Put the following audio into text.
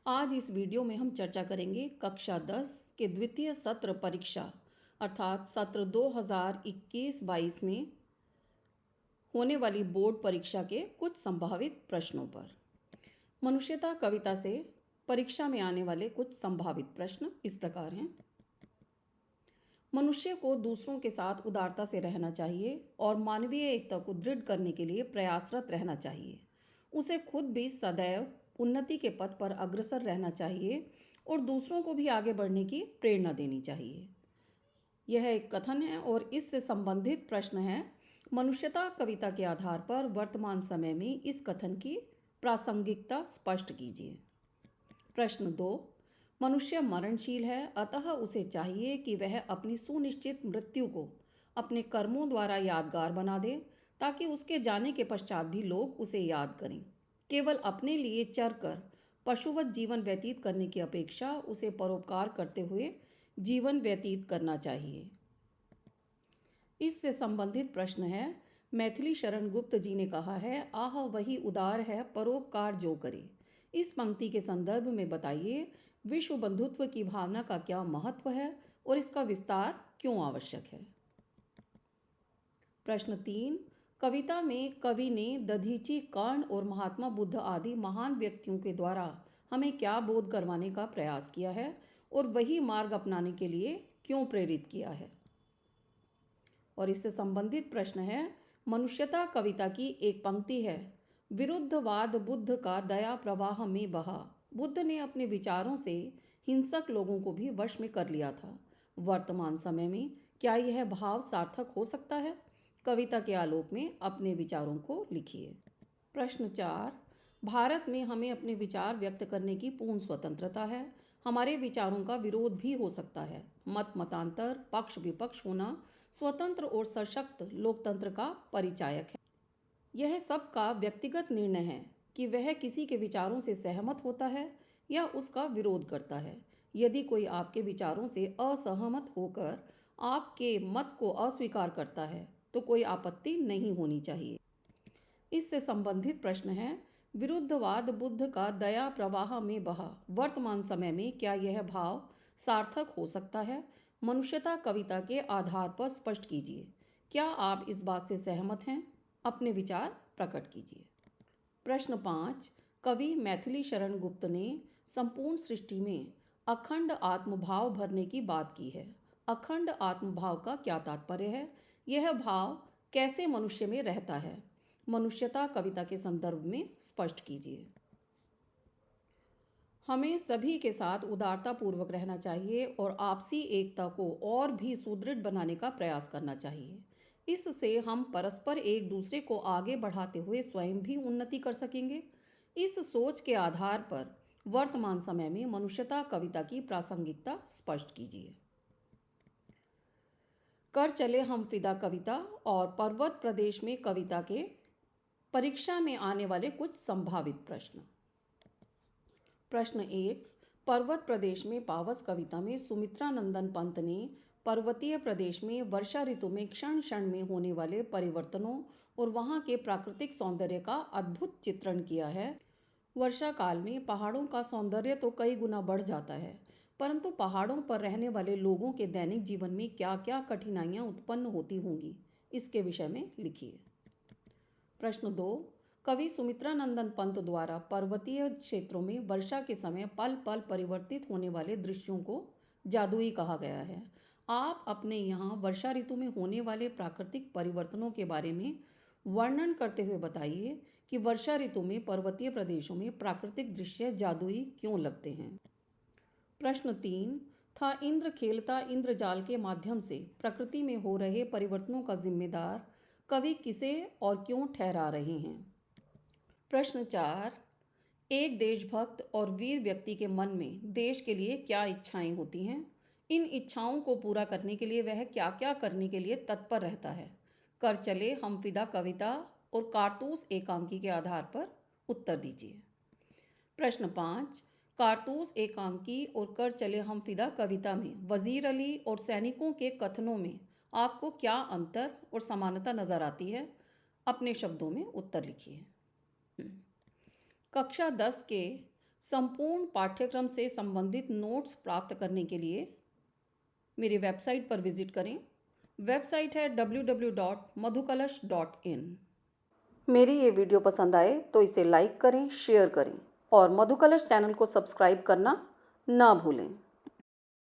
आज इस वीडियो में हम चर्चा करेंगे कक्षा 10 के द्वितीय सत्र परीक्षा अर्थात सत्र 2021-22 में होने वाली बोर्ड परीक्षा के कुछ संभावित प्रश्नों पर। मनुष्यता कविता से परीक्षा में आने वाले कुछ संभावित प्रश्न इस प्रकार हैं। मनुष्य को दूसरों के साथ उदारता से रहना चाहिए और मानवीय एकता को दृढ़ करने के लिए प्रयासरत रहना चाहिए। उसे खुद भी सदैव उन्नति के पथ पर अग्रसर रहना चाहिए और दूसरों को भी आगे बढ़ने की प्रेरणा देनी चाहिए। यह एक कथन है और इससे संबंधित प्रश्न है। मनुष्यता कविता के आधार पर वर्तमान समय में इस कथन की प्रासंगिकता स्पष्ट कीजिए। प्रश्न 2, मनुष्य मरणशील है, अतः उसे चाहिए कि वह अपनी सुनिश्चित मृत्यु को अपने कर्मों द्वारा यादगार बना दे ताकि उसके जाने के पश्चात भी लोग उसे याद करें। केवल अपने लिए चरकर पशुवत जीवन व्यतीत करने की अपेक्षा उसे परोपकार करते हुए जीवन व्यतीत करना चाहिए। इससे संबंधित प्रश्न है। मैथिली शरण गुप्त जी ने कहा है, आह वही उदार है परोपकार जो करे। इस पंक्ति के संदर्भ में बताइए विश्व बंधुत्व की भावना का क्या महत्व है और इसका विस्तार क्यों आवश्यक है। प्रश्न 3, कविता में कवि ने दधीची, कर्ण और महात्मा बुद्ध आदि महान व्यक्तियों के द्वारा हमें क्या बोध करवाने का प्रयास किया है और वही मार्ग अपनाने के लिए क्यों प्रेरित किया है। और इससे संबंधित प्रश्न है। मनुष्यता कविता की एक पंक्ति है, विरुद्धवाद बुद्ध का दया प्रवाह में बहा। बुद्ध ने अपने विचारों से हिंसक लोगों को भी वश में कर लिया था। वर्तमान समय में क्या यह भाव सार्थक हो सकता है? कविता के आलोक में अपने विचारों को लिखिए। प्रश्न 4, भारत में हमें अपने विचार व्यक्त करने की पूर्ण स्वतंत्रता है। हमारे विचारों का विरोध भी हो सकता है। मत मतांतर, पक्ष विपक्ष होना स्वतंत्र और सशक्त लोकतंत्र का परिचायक है। यह सबका व्यक्तिगत निर्णय है कि वह किसी के विचारों से सहमत होता है या उसका विरोध करता है। यदि कोई आपके विचारों से असहमत होकर आपके मत को अस्वीकार करता है तो कोई आपत्ति नहीं होनी चाहिए। इससे संबंधित प्रश्न है, विरुद्धवाद बुद्ध का दया प्रवाह में बहा। वर्तमान समय में क्या यह भाव सार्थक हो सकता है? मनुष्यता कविता के आधार पर स्पष्ट कीजिए। क्या आप इस बात से सहमत हैं? अपने विचार प्रकट कीजिए। प्रश्न 5, कवि मैथिली शरण गुप्त ने संपूर्ण सृष्टि में अखंड आत्मभाव भरने की बात की है। अखंड आत्मभाव का क्या तात्पर्य है? यह भाव कैसे मनुष्य में रहता है? मनुष्यता कविता के संदर्भ में स्पष्ट कीजिए। हमें सभी के साथ उदारतापूर्वक रहना चाहिए और आपसी एकता को और भी सुदृढ़ बनाने का प्रयास करना चाहिए। इससे हम परस्पर एक दूसरे को आगे बढ़ाते हुए स्वयं भी उन्नति कर सकेंगे। इस सोच के आधार पर वर्तमान समय में मनुष्यता कविता की प्रासंगिकता स्पष्ट कीजिए। कर चले हम फिदा कविता और पर्वत प्रदेश में कविता के परीक्षा में आने वाले कुछ संभावित प्रश्न। प्रश्न 1, पर्वत प्रदेश में पावस कविता में सुमित्रा नंदन पंत ने पर्वतीय प्रदेश में वर्षा ऋतु में क्षण क्षण में होने वाले परिवर्तनों और वहाँ के प्राकृतिक सौंदर्य का अद्भुत चित्रण किया है। वर्षा काल में पहाड़ों का सौंदर्य तो कई गुना बढ़ जाता है, परंतु पहाड़ों पर रहने वाले लोगों के दैनिक जीवन में क्या क्या कठिनाइयाँ उत्पन्न होती होंगी, इसके विषय में लिखिए। प्रश्न 2, कवि सुमित्रा नंदन पंत द्वारा पर्वतीय क्षेत्रों में वर्षा के समय पल पल परिवर्तित होने वाले दृश्यों को जादुई कहा गया है। आप अपने यहाँ वर्षा ऋतु में होने वाले प्राकृतिक परिवर्तनों के बारे में वर्णन करते हुए बताइए कि वर्षा ऋतु में पर्वतीय प्रदेशों में प्राकृतिक दृश्य जादुई क्यों लगते हैं। प्रश्न 3, था इंद्र खेलता इंद्रजाल के माध्यम से प्रकृति में हो रहे परिवर्तनों का जिम्मेदार कवि किसे और क्यों ठहरा रहे हैं। प्रश्न 4, एक देशभक्त और वीर व्यक्ति के मन में देश के लिए क्या इच्छाएं होती हैं? इन इच्छाओं को पूरा करने के लिए वह क्या क्या करने के लिए तत्पर रहता है? कर चले हम फिदा कविता और कारतूस एकांकी के आधार पर उत्तर दीजिए। प्रश्न 5, कारतूस एकांकी और कर चले हम फिदा कविता में वजीर अली और सैनिकों के कथनों में आपको क्या अंतर और समानता नजर आती है? अपने शब्दों में उत्तर लिखिए। कक्षा 10 के संपूर्ण पाठ्यक्रम से संबंधित नोट्स प्राप्त करने के लिए मेरी वेबसाइट पर विजिट करें। वेबसाइट है www.madhukalash.in। मेरी ये वीडियो पसंद आए तो इसे लाइक करें, शेयर करें और मधुकलश चैनल को सब्सक्राइब करना ना भूलें।